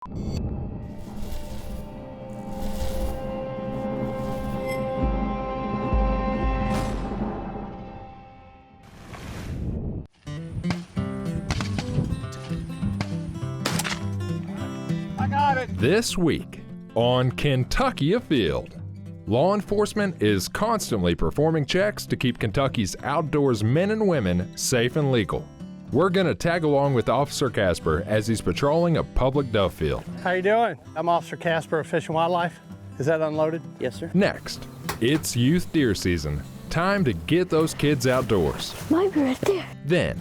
I got it. This week on Kentucky Afield, law enforcement is constantly performing checks to keep Kentucky's outdoors men and women safe and legal. We're gonna tag along with Officer Casper as he's patrolling a public dove field. How you doing? I'm Officer Casper of Fish and Wildlife. Is that unloaded? Yes, sir. Next, it's youth deer season. Time to get those kids outdoors. Might be right there. Then,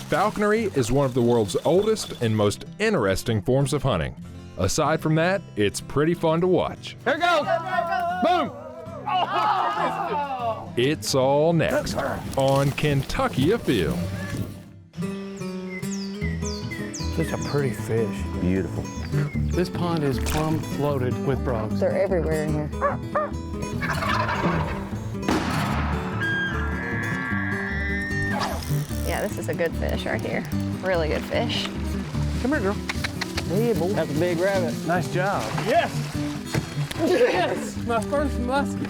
falconry is one of the world's oldest and most interesting forms of hunting. Aside from that, it's pretty fun to watch. Here it goes! Boom! Oh, it's all next on Kentucky Afield. Such a pretty fish. Beautiful. This pond is plumb loaded with frogs. They're everywhere in here. Yeah, this is a good fish right here. Really good fish. Come here, girl. Hey, boy. That's a big rabbit. Nice job. Yes! Yes! My first muskie.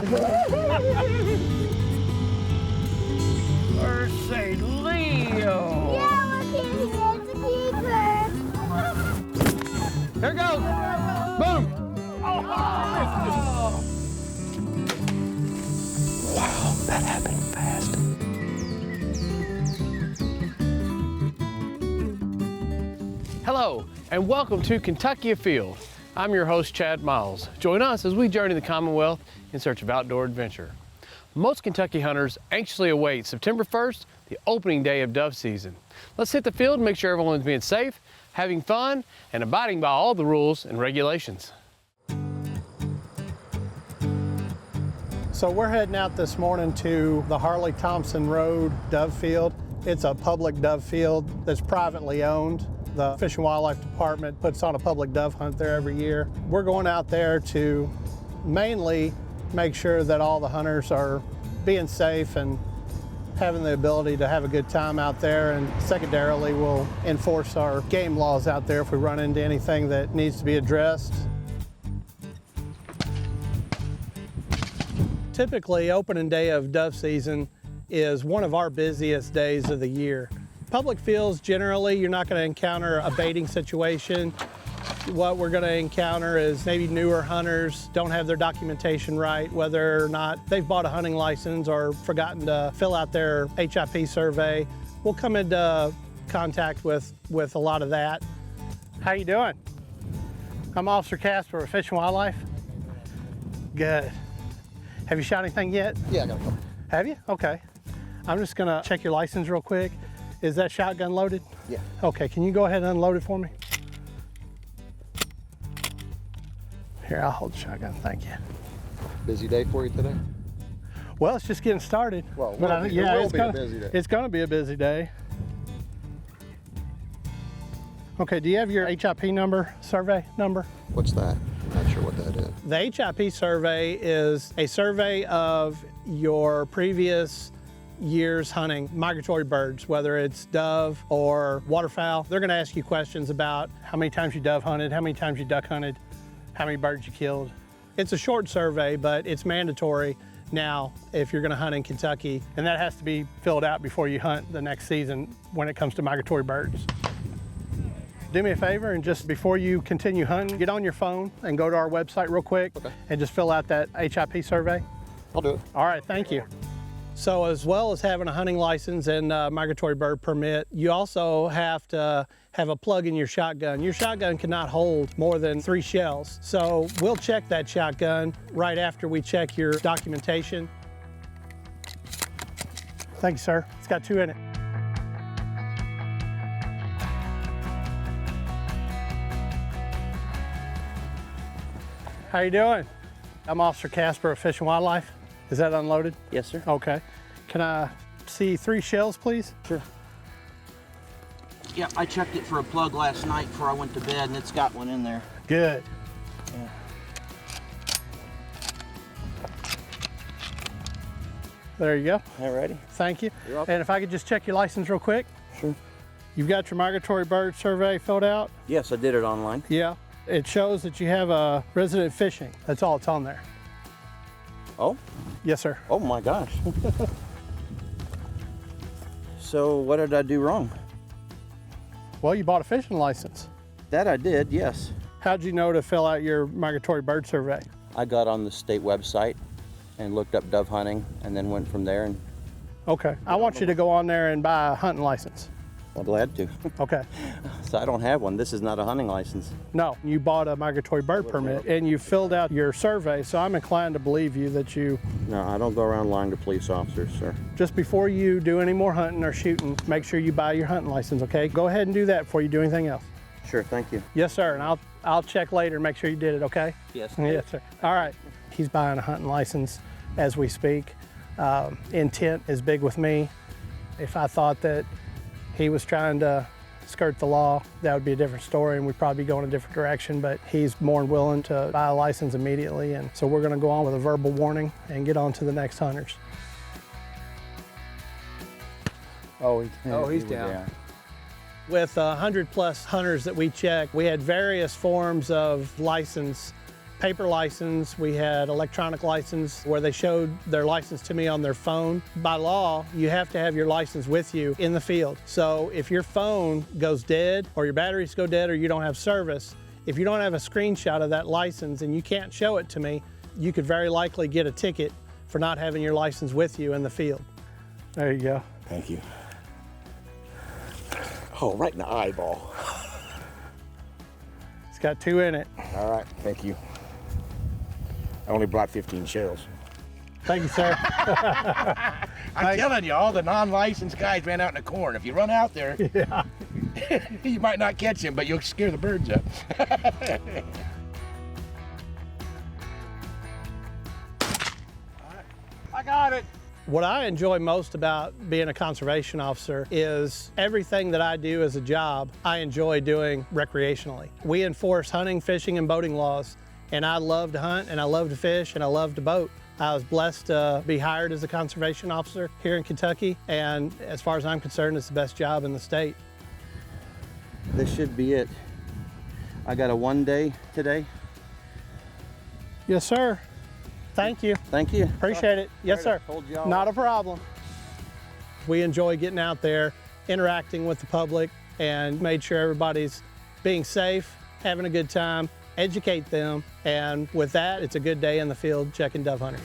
Mercy Leo! Yeah, look at here, it's a keeper. Here it goes! Boom! Wow, that happened fast. Hello, and welcome to Kentucky Afield. I'm your host, Chad Miles. Join us as we journey the Commonwealth in search of outdoor adventure. Most Kentucky hunters anxiously await September 1st, the opening day of dove season. Let's hit the field and make sure everyone's being safe, having fun, and abiding by all the rules and regulations. So we're heading out this morning to the Harley Thompson Road dove field. It's a public dove field that's privately owned. The Fish and Wildlife Department puts on a public dove hunt there every year. We're going out there to mainly make sure that all the hunters are being safe and having the ability to have a good time out there, and secondarily we'll enforce our game laws out there if we run into anything that needs to be addressed. Typically, opening day of dove season is one of our busiest days of the year. Public fields, generally, you're not going to encounter a baiting situation. What we're going to encounter is maybe newer hunters don't have their documentation right, whether or not they've bought a hunting license or forgotten to fill out their HIP survey. We'll come into contact with a lot of that. How you doing? I'm Officer Casper of Fish and Wildlife. Good. Have you shot anything yet? Yeah, I got a couple. Have you? Okay. I'm just going to check your license real quick. Is that shotgun loaded? Yeah. Okay, can you go ahead and unload it for me? Here, I'll hold the shotgun, thank you. Busy day for you today? Well, it's just getting started. Well, but it will be a busy day. It's gonna be a busy day. Okay, do you have your HIP number, survey number? What's that? I'm not sure what that is. The HIP survey is a survey of your previous years hunting migratory birds, whether it's dove or waterfowl. They're gonna ask you questions about how many times you dove hunted, how many times you duck hunted, how many birds you killed. It's a short survey, but it's mandatory now if you're gonna hunt in Kentucky, and that has to be filled out before you hunt the next season when it comes to migratory birds. Do me a favor, and just before you continue hunting, get on your phone and go to our website real quick. Okay. And just fill out that HIP survey. I'll do it. All right, thank you. So as well as having a hunting license and a migratory bird permit, you also have to have a plug in your shotgun. Your shotgun cannot hold more than 3 shells. So we'll check that shotgun right after we check your documentation. Thank you, sir. It's got 2 in it. How you doing? I'm Officer Casper of Fish and Wildlife. Is that unloaded? Yes, sir. Okay. Can I see 3 shells, please? Sure. Yeah, I checked it for a plug last night before I went to bed, and it's got one in there. Good. Yeah. There you go. Alrighty. Thank you. You're welcome. And if I could just check your license real quick. Sure. You've got your migratory bird survey filled out? Yes, I did it online. Yeah. It shows that you have a resident fishing. That's all it's on there. Oh, Yes, sir. oh my gosh. So what did I do wrong? Well, you bought a fishing license. That I did, yes. How'd you know to fill out your migratory bird survey? I got on the state website and looked up dove hunting and then went from there, and Okay. I want you to go on there and buy a hunting license. I'm glad to. Okay. So I don't have one. This is not a hunting license. No, you bought a migratory bird permit and you filled out your survey, so I'm inclined to believe you that you, No, I don't go around lying to police officers, sir. just before you do any more hunting or shooting, make sure you buy your hunting license, okay? Go ahead and do that before you do anything else. Sure, thank you. Yes, sir, and I'll check later and make sure you did it, okay? Yes. Yes, sir. All right. He's buying a hunting license as we speak. Intent is big with me. If I thought that he was trying to skirt the law, that would be a different story and we'd probably be going a different direction, but he's more than willing to buy a license immediately, and so we're gonna go on with a verbal warning and get on to the next hunters. Oh, he's down. With 100+ hunters that we checked, we had various forms of license. Paper license, we had electronic license where they showed their license to me on their phone. By law, you have to have your license with you in the field. So if your phone goes dead or your batteries go dead or you don't have service, if you don't have a screenshot of that license and you can't show it to me, you could very likely get a ticket for not having your license with you in the field. There you go. Thank you. Oh, right in the eyeball. It's got 2 in it. All right, thank you. I only brought 15 shells. Thank you, sir. I'm telling you, all the non-licensed guys ran out in the corn. If you run out there, Yeah. you might not catch him, but you'll scare the birds up. I got it. What I enjoy most about being a conservation officer is everything that I do as a job, I enjoy doing recreationally. We enforce hunting, fishing, and boating laws, and I love to hunt, and I love to fish, and I love to boat. I was blessed to be hired as a conservation officer here in Kentucky, and as far as I'm concerned, it's the best job in the state. This should be it. I got a 1 day today. Yes, sir. Thank you. Thank you. Appreciate it. Yes, sir. Hold y'all Not up. a problem. We enjoy getting out there, interacting with the public, and made sure everybody's being safe, having a good time, educate them, and with that, it's a good day in the field checking dove hunters.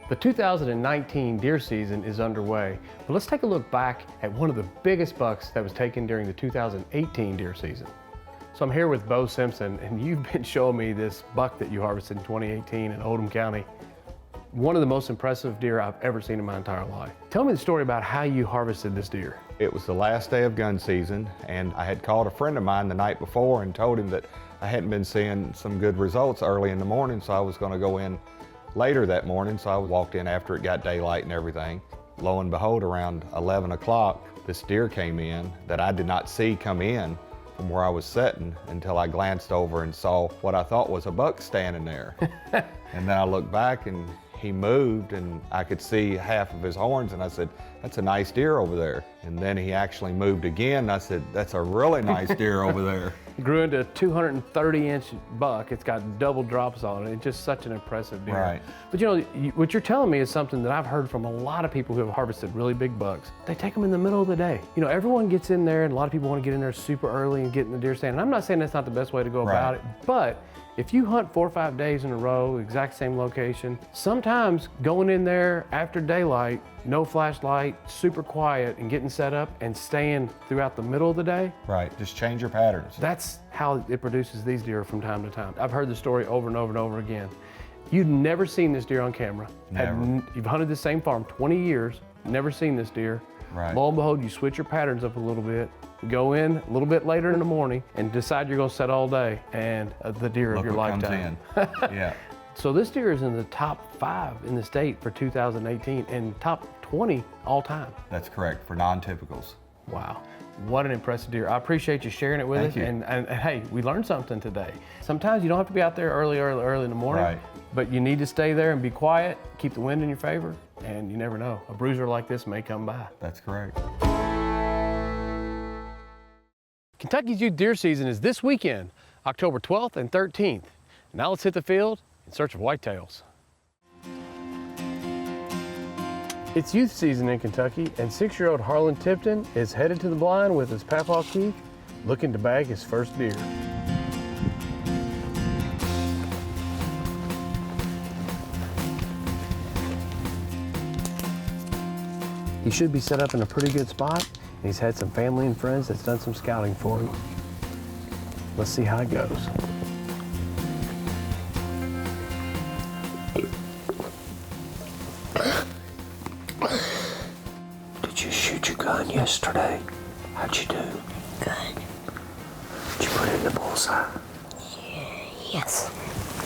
The 2019 deer season is underway, but let's take a look back at one of the biggest bucks that was taken during the 2018 deer season. So I'm here with Bo Simpson, and you've been showing me this buck that you harvested in 2018 in Oldham County. One of the most impressive deer I've ever seen in my entire life. Tell me the story about how you harvested this deer. It was the last day of gun season, and I had called a friend of mine the night before and told him that I hadn't been seeing some good results early in the morning, so I was going to go in later that morning. So I walked in after it got daylight and everything. Lo and behold, around 11 o'clock, this deer came in that I did not see come in from where I was sitting until I glanced over and saw what I thought was a buck standing there. And then I looked back and he moved and I could see half of his horns, and I said, that's a nice deer over there. And then he actually moved again, and I said, that's a really nice deer over there. Grew into a 230-inch buck. It's got double drops on it. It's just such an impressive deer. Right. But you know, what you're telling me is something that I've heard from a lot of people who have harvested really big bucks. They take them in the middle of the day. You know, everyone gets in there, and a lot of people want to get in there super early and get in the deer stand. And I'm not saying that's not the best way to go about it, but if you hunt 4 or 5 days in a row, exact same location, sometimes going in there after daylight, no flashlight, super quiet, and getting set up and staying throughout the middle of the day. Right, just change your patterns. That's how it produces these deer from time to time. I've heard the story over and over and over again. You've never seen this deer on camera. Never. You've hunted the same farm 20 years, never seen this deer. Right. Lo and behold, you switch your patterns up a little bit, go in a little bit later in the morning and decide you're gonna set all day, and the deer Look of your what lifetime. comes in. Yeah. So this deer is in the top 5 in the state for 2018 and top 20 all time. That's correct, for non-typicals. Wow. What an impressive deer. I appreciate you sharing it with us. And hey, we learned something today. Sometimes you don't have to be out there early in the morning, Right. but you need to stay there and be quiet, keep the wind in your favor, and you never know. A bruiser like this may come by. That's correct. Kentucky's youth deer season is this weekend, October 12th and 13th. Now let's hit the field in search of whitetails. It's youth season in Kentucky, and 6-year-old Harlan Tipton is headed to the blind with his papaw Keith, looking to bag his first deer. He should be set up in a pretty good spot, and he's had some family and friends that's done some scouting for him. Let's see how it goes. Did you shoot your gun yesterday? How'd you do? Good. Did you put it in the bullseye? Yes.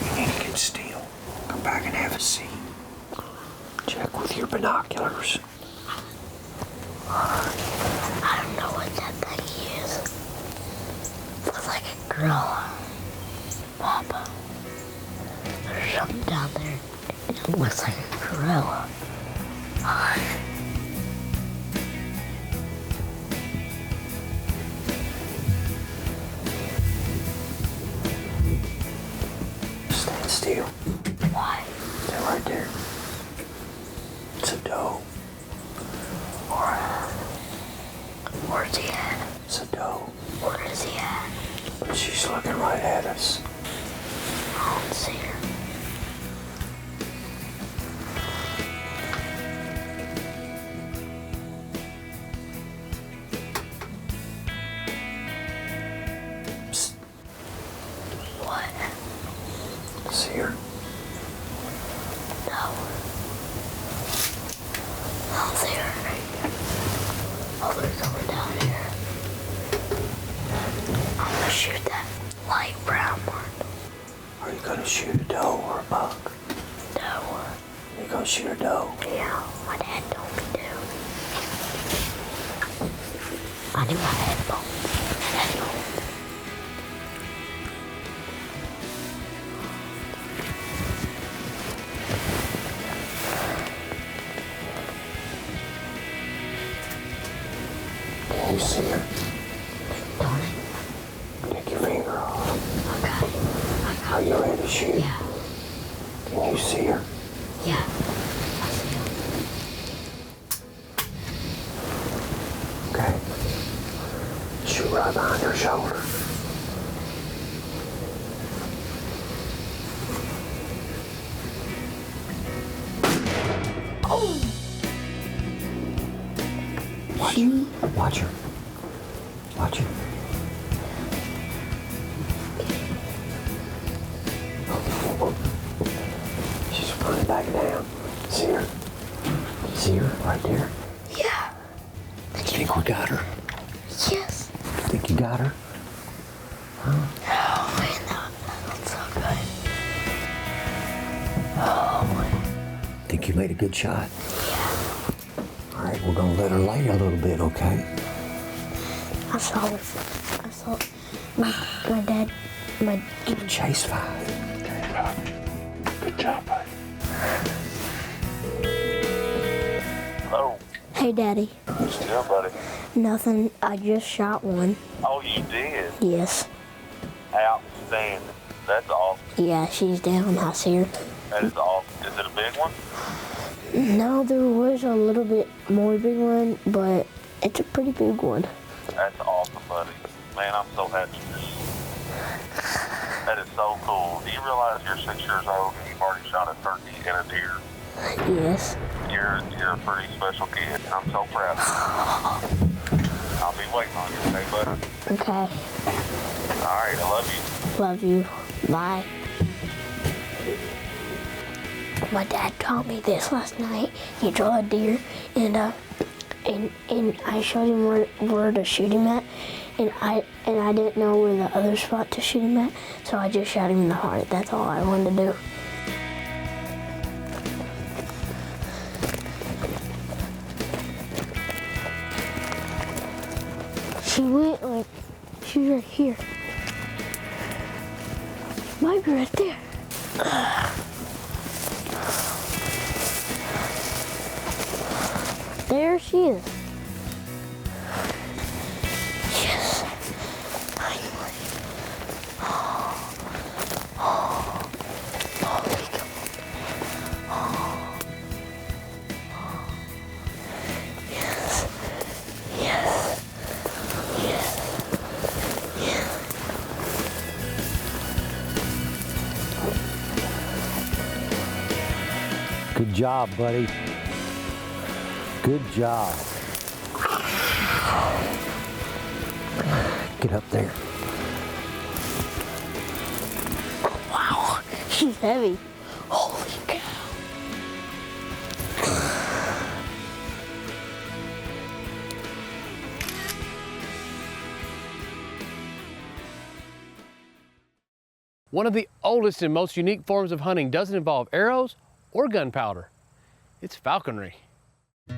You need to get still. Come back and have a seat. Check with your binoculars. I don't know what that thing is. Looks like a gorilla. Papa. There's something down there. It looks like a gorilla. Stand still. Why? Stay right there. It's a doe. Where's he at? It's a doe. Where is he at? But she's looking right at us. I don't see her. Psst. What? See her? No. I don't see her. Oh, there's someone down here. I'm gonna shoot that light brown one. Are you gonna shoot a doe or a buck? No. You gonna shoot a doe? Yeah, my dad told me to. I need my headphones. Can you see her? Take your finger off. Okay. Are you ready to shoot? Yeah. Can you see her? Yeah. I see him. Okay. Shoot right behind her shoulder. Watch her. Watch her. She's running back down. See her? See her right there? Yeah. You think we got her? Yes. Think you got her? Huh? Oh, man, that felt so good. Oh. Think you made a good shot? Yeah. All right, we're gonna let her lay a little bit, okay? I saw my dad, Give a chase 5. Good job, buddy. Hello. Hey, Daddy. What's the deal, buddy? Nothing. I just shot one. Oh, you did? Yes. Outstanding. That's awesome. Yeah, she's down. I see her. That is awesome. Is it a big one? No, there was a little bit more big one, but it's a pretty big one. That's awesome, buddy. Man, I'm so happy for you. That is so cool. Do you realize you're 6 years old and you've already shot a turkey and a deer? Yes. You're a pretty special kid. I'm so proud of you. I'll be waiting on you, okay, buddy? Okay. All right, I love you. Love you. Bye. My dad taught me this last night. He drew a deer, and I showed him where to shoot him at, and I didn't know where the other spot to shoot him at, so I just shot him in the heart. That's all I wanted to do. She went like, she was right here. Might be right there. There she is. Yes. Finally. Yes. Yes. Yes. Good job, buddy. Good job. Get up there. Wow, she's heavy. Holy cow. One of the oldest and most unique forms of hunting doesn't involve arrows or gunpowder. It's falconry. The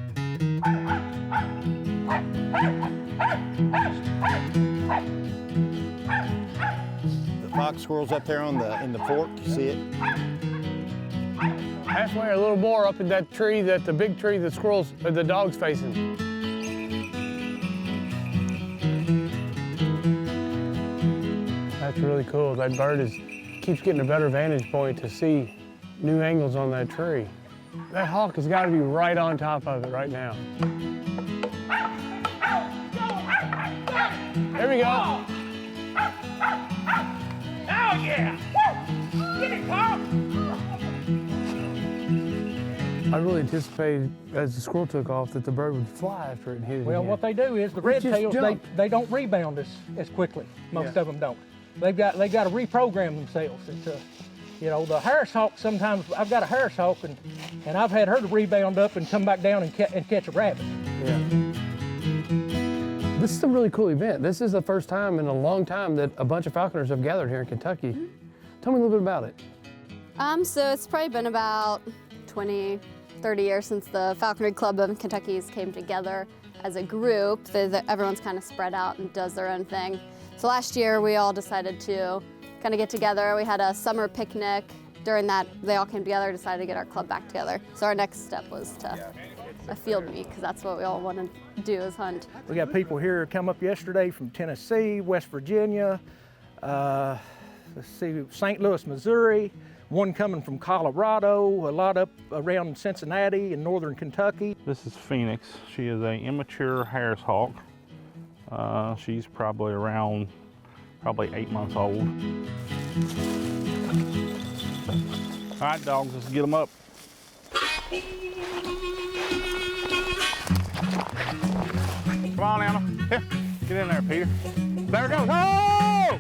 fox squirrel's up there in the fork. You see it? Halfway, a little more up in that tree, the big tree the squirrels, the dog's facing. That's really cool. That bird keeps getting a better vantage point to see new angles on that tree. That hawk has got to be right on top of it right now. There we go. Oh yeah! Woo! Get it, Carl! I really anticipated, as the squirrel took off, that the bird would fly after it and hit it Well, again. what they do is the It just red tails, jumped. they don't rebound as quickly. Most of them don't. They've got to reprogram themselves. It's you know, the Harris hawk, sometimes I've got a Harris hawk and I've had her to rebound up and come back down and catch a rabbit. Yeah. This is a really cool event. This is the first time in a long time that a bunch of falconers have gathered here in Kentucky. Tell me a little bit about it. So it's probably been about 20, 30 years since the Falconry Club of Kentucky's came together as a group. Everyone's kind of spread out and does their own thing. So last year we all decided to kind of get together. We had a summer picnic. During that, they all came together, decided to get our club back together. So our next step was to a field meet, because that's what we all want to do is hunt. We got people here come up yesterday from Tennessee, West Virginia, let's see, St. Louis, Missouri, one coming from Colorado, a lot up around Cincinnati and northern Kentucky. This is Phoenix. She is an immature Harris hawk. She's probably 8 months old. All right, dogs, let's get them up. Come on, Anna. Here, get in there, Peter. There goes. Oh!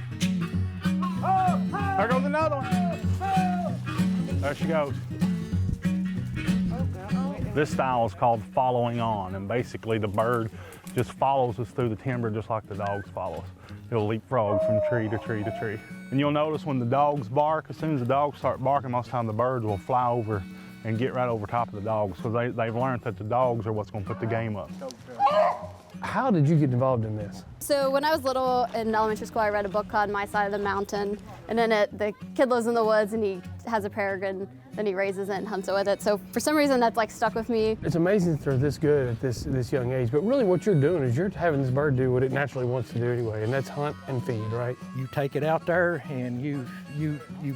There goes another one. There she goes. This style is called following on, and basically the bird just follows us through the timber just like the dogs follow us. It'll leapfrog from tree to tree to tree. And you'll notice when the dogs bark, as soon as the dogs start barking, most of the time the birds will fly over and get right over top of the dogs, because they've learned that the dogs are what's going to put the game up. How did you get involved in this? So when I was little in elementary school, I read a book called My Side of the Mountain, and in it, the kid lives in the woods and he has a peregrine, then he raises it and hunts it with it. So for some reason, that's like stuck with me. It's amazing that they're this good at this young age, but really what you're doing is you're having this bird do what it naturally wants to do anyway, and that's hunt and feed, right? You take it out there and you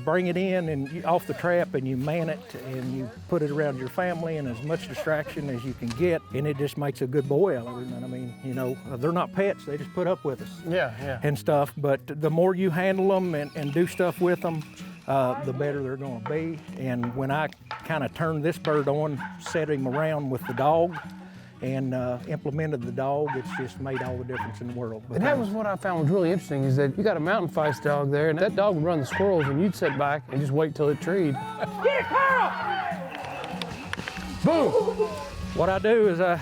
bring it in and off the trap and you man it and you put it around your family and as much distraction as you can get, and it just makes a good boy out of it. I mean, you know, they're not pets, they just put up with us. Yeah. And stuff, but the more you handle them and do stuff with them, the better they're going to be. And when I kind of turned this bird on, set him around with the dog, and implemented the dog, it's just made all the difference in the world. And that was what I found was really interesting, is that you got a mountain feist dog there, and that dog would run the squirrels, and you'd sit back and just wait till it treed. Get it, Carl! Boom! What I do is I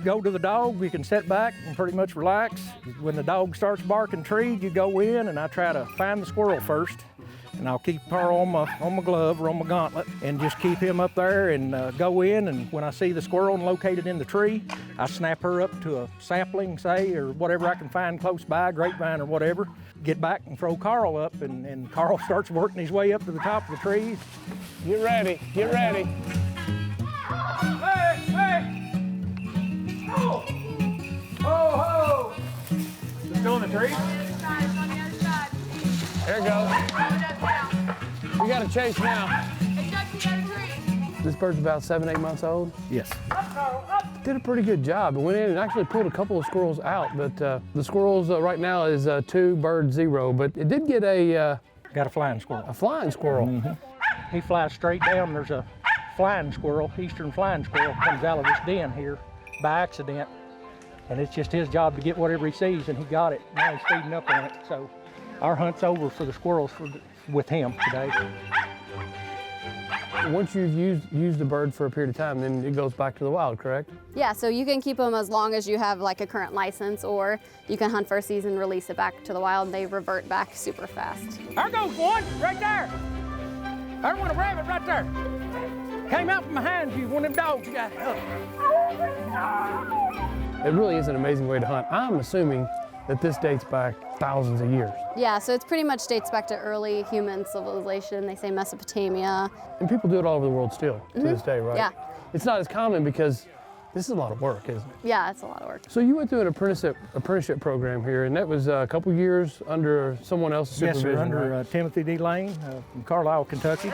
go to the dog. You can sit back and pretty much relax. When the dog starts barking treed, you go in and I try to find the squirrel first. and I'll keep her on my glove or on my gauntlet and just keep him up there and go in, and when I see the squirrel located in the tree, I snap her up to a sapling, say, or whatever I can find close by, grapevine or whatever, get back and throw Carl up, and Carl starts working his way up to the top of the trees. Get ready, get ready. Hey, hey! Oh! Ho, ho! Still in the tree? There it goes. We got to chase now. This bird's about 7-8 months old. Yes. Did a pretty good job. It went in and actually pulled a couple of squirrels out, but the squirrels right now is 2, bird 0, but it did get a... Got a flying squirrel. A flying squirrel. Mm-hmm. He flies straight down. There's a flying squirrel, eastern flying squirrel, comes out of this den here by accident. And it's just his job to get whatever he sees, and he got it. Now he's feeding up on it. So our hunt's over for the squirrels with him today. Once you've used the bird for a period of time, then it goes back to the wild, correct? Yeah, so you can keep them as long as you have like a current license, or you can hunt for a season, release it back to the wild, and they revert back super fast. There goes one, right there. There's one, a rabbit right there. Came out from behind you, one of them dogs you got. It really is an amazing way to hunt. I'm assuming that this dates back thousands of years. Yeah, so it's pretty much dates back to early human civilization. They say Mesopotamia. And people do it all over the world still to this day, right? Yeah. It's not as common because this is a lot of work, isn't it? Yeah, it's a lot of work. So you went through an apprenticeship program here, and that was a couple years under someone else's supervision, Yes, sir, under right? Timothy D. Lane from Carlisle, Kentucky.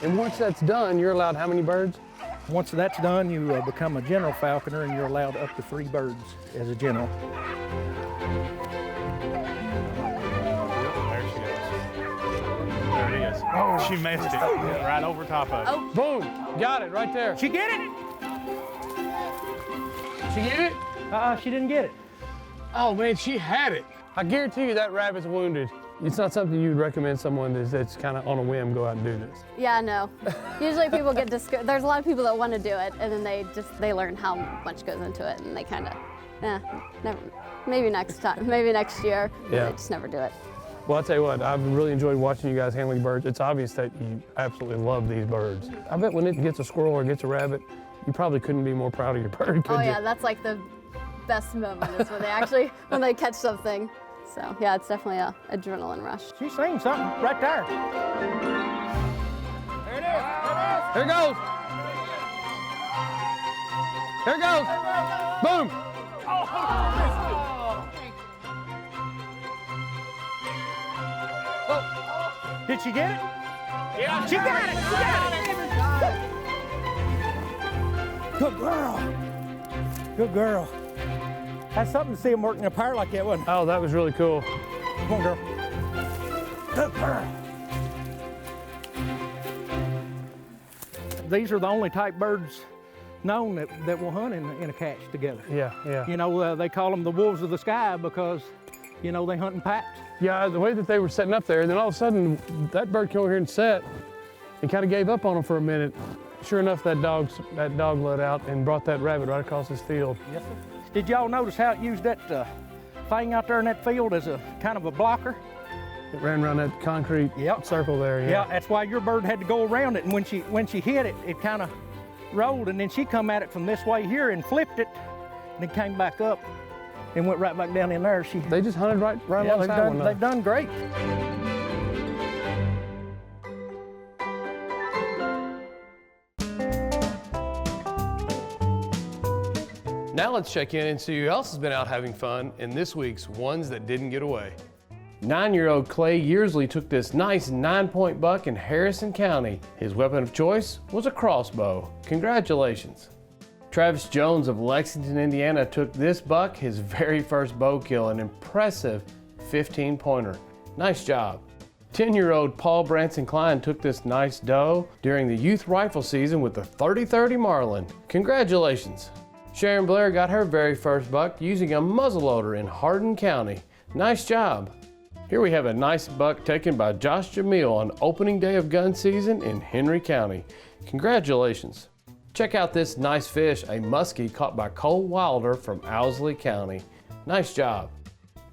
And once that's done, you're allowed how many birds? Once that's done, you become a general falconer, and you're allowed up to 3 birds as a general. There she goes. There it is. Oh, she missed it. Right over top of it. Oh. Boom, got it right there. She get it? She get it? She didn't get it. Oh man, she had it. I guarantee you that rabbit's wounded. It's not something you'd recommend someone that's kind of on a whim go out and do this. Yeah, no. Usually people get discouraged. There's a lot of people that want to do it, and then they learn how much goes into it, and they kind of, never. Maybe next time, maybe next year. Yeah. They just never do it. Well, I'll tell you what, I've really enjoyed watching you guys handling birds. It's obvious that you absolutely love these birds. I bet when it gets a squirrel or gets a rabbit, you probably couldn't be more proud of your bird, could you? Oh yeah, that's like the best moment is when they catch something. So yeah, it's definitely a adrenaline rush. She's seen something right there. There it is. There it goes. There it goes. Boom. Oh. Did she get it? Yeah. She got it. She got it. Good girl. Good girl. That's something to see him working a pair like that, wasn't it? Oh, that was really cool. Come on, girl. Good girl. These are the only type birds known that will hunt in a catch together. Yeah, yeah. You know, they call them the wolves of the sky because, you know, they hunt in packs. Yeah, the way that they were setting up there, and then all of a sudden, that bird came over here and set and kind of gave up on them for a minute. Sure enough, that dog let out and brought that rabbit right across this field. Yes, sir. Did y'all notice how it used that thing out there in that field as a kind of a blocker? It ran around that concrete circle there. Yeah. Yeah, that's why your bird had to go around it, and when she hit it, it kind of rolled, and then she come at it from this way here and flipped it, and it came back up and went right back down in there. They just hunted right alongside one another. They've done great. Now let's check in and see who else has been out having fun in this week's Ones That Didn't Get Away. 9-year-old Clay Yearsley took this nice 9-point buck in Harrison County. His weapon of choice was a crossbow. Congratulations. Travis Jones of Lexington, Indiana took this buck his very first bow kill, an impressive 15-pointer. Nice job. 10-year-old Paul Branson Klein took this nice doe during the youth rifle season with the 30-30 Marlin. Congratulations. Sharon Blair got her very first buck using a muzzleloader in Hardin County. Nice job. Here we have a nice buck taken by Josh Jamil on opening day of gun season in Henry County. Congratulations. Check out this nice fish, a muskie caught by Cole Wilder from Owsley County. Nice job.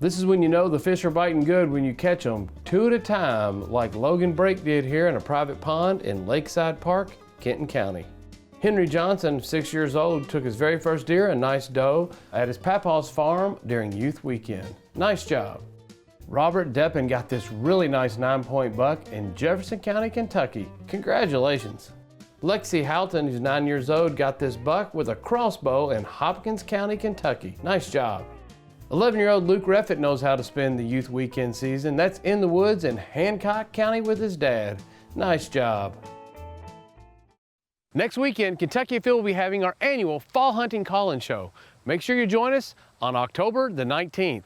This is when you know the fish are biting good, when you catch them 2 at a time, like Logan Brake did here in a private pond in Lakeside Park, Kenton County. Henry Johnson, 6 years old, took his very first deer, a nice doe, at his papaw's farm during youth weekend. Nice job. Robert Deppin got this really nice 9-point buck in Jefferson County, Kentucky. Congratulations. Lexi Houghton, who's 9 years old, got this buck with a crossbow in Hopkins County, Kentucky. Nice job. 11-year-old Luke Reffett knows how to spend the youth weekend season. That's in the woods in Hancock County with his dad. Nice job. Next weekend, Kentucky Afield will be having our annual Fall Hunting Call-In Show. Make sure you join us on October the 19th.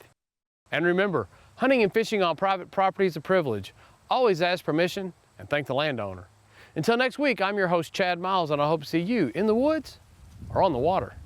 And remember, hunting and fishing on private property is a privilege. Always ask permission and thank the landowner. Until next week, I'm your host, Chad Miles, and I hope to see you in the woods or on the water.